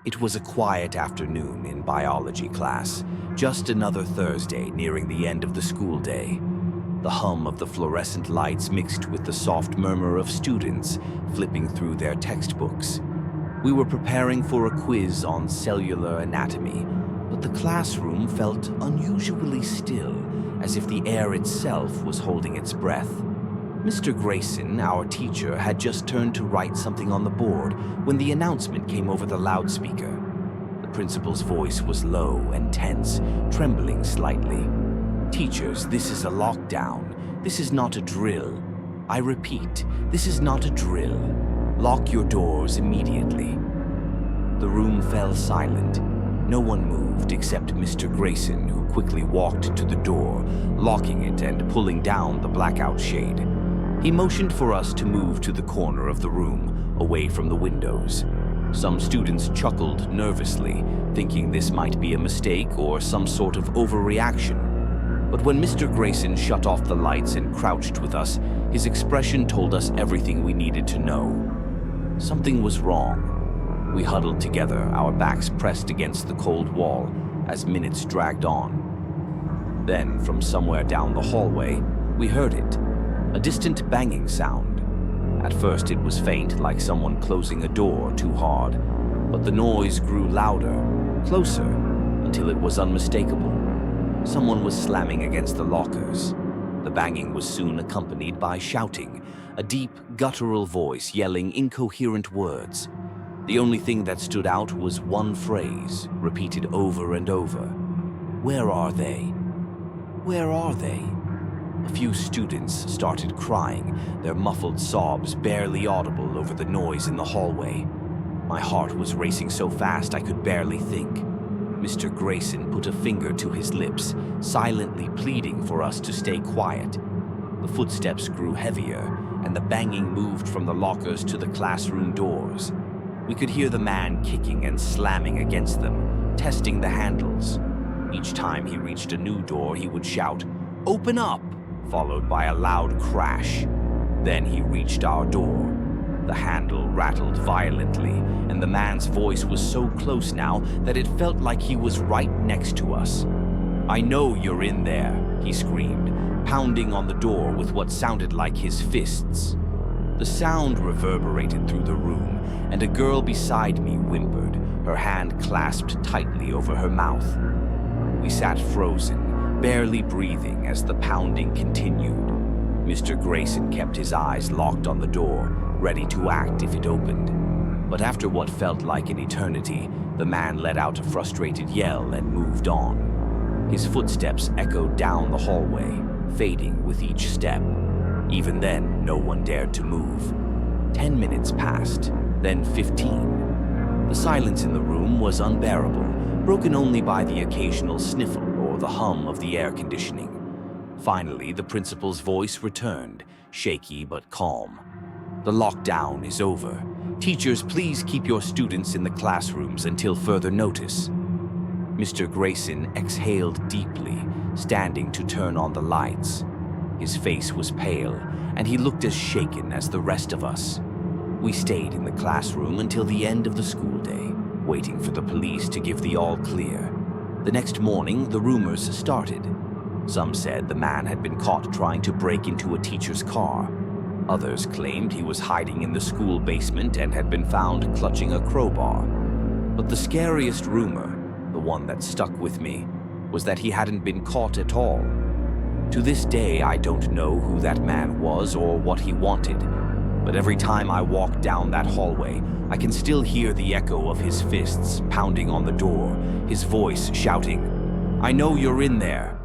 It was a quiet afternoon in biology class, just another Thursday nearing the end of the school day. The hum of the fluorescent lights mixed with the soft murmur of students flipping through their textbooks. We were preparing for a quiz on cellular anatomy, but the classroom felt unusually still, as if the air itself was holding its breath. Mr. Grayson, our teacher, had just turned to write something on the board when the announcement came over the loudspeaker. The principal's voice was low and tense, trembling slightly. "Teachers, this is a lockdown. This is not a drill. I repeat, this is not a drill. Lock your doors immediately." The room fell silent. No one moved except Mr. Grayson, who quickly walked to the door, locking it and pulling down the blackout shade. He motioned for us to move to the corner of the room, away from the windows. Some students chuckled nervously, thinking this might be a mistake or some sort of overreaction. But when Mr. Grayson shut off the lights and crouched with us, his expression told us everything we needed to know. Something was wrong. We huddled together, our backs pressed against the cold wall, as minutes dragged on. Then, from somewhere down the hallway, we heard it. A distant banging sound. At first it was faint, like someone closing a door too hard, but the noise grew louder, closer, until it was unmistakable. Someone was slamming against the lockers. The banging was soon accompanied by shouting, a deep, guttural voice yelling incoherent words. The only thing that stood out was one phrase, repeated over and over. "Where are they? Where are they?" A few students started crying, their muffled sobs barely audible over the noise in the hallway. My heart was racing so fast I could barely think. Mr. Grayson put a finger to his lips, silently pleading for us to stay quiet. The footsteps grew heavier, and the banging moved from the lockers to the classroom doors. We could hear the man kicking and slamming against them, testing the handles. Each time he reached a new door, he would shout, "Open up!" followed by a loud crash. Then he reached our door. The handle rattled violently, and the man's voice was so close now that it felt like he was right next to us. "I know you're in there," he screamed, pounding on the door with what sounded like his fists. The sound reverberated through the room, and a girl beside me whimpered, her hand clasped tightly over her mouth. We sat frozen, barely breathing as the pounding continued. Mr. Grayson kept his eyes locked on the door, ready to act if it opened. But after what felt like an eternity, the man let out a frustrated yell and moved on. His footsteps echoed down the hallway, fading with each step. Even then, no one dared to move. 10 minutes passed, then 15. The silence in the room was unbearable, broken only by the occasional sniffle or the hum of the air conditioning. Finally, the principal's voice returned, shaky but calm. "The lockdown is over. Teachers, please keep your students in the classrooms until further notice." Mr. Grayson exhaled deeply, standing to turn on the lights. His face was pale, and he looked as shaken as the rest of us. We stayed in the classroom until the end of the school day, waiting for the police to give the all clear. The next morning, the rumors started. Some said the man had been caught trying to break into a teacher's car. Others claimed he was hiding in the school basement and had been found clutching a crowbar. But the scariest rumor, the one that stuck with me, was that he hadn't been caught at all. To this day, I don't know who that man was or what he wanted, but every time I walk down that hallway, I can still hear the echo of his fists pounding on the door, his voice shouting, "I know you're in there.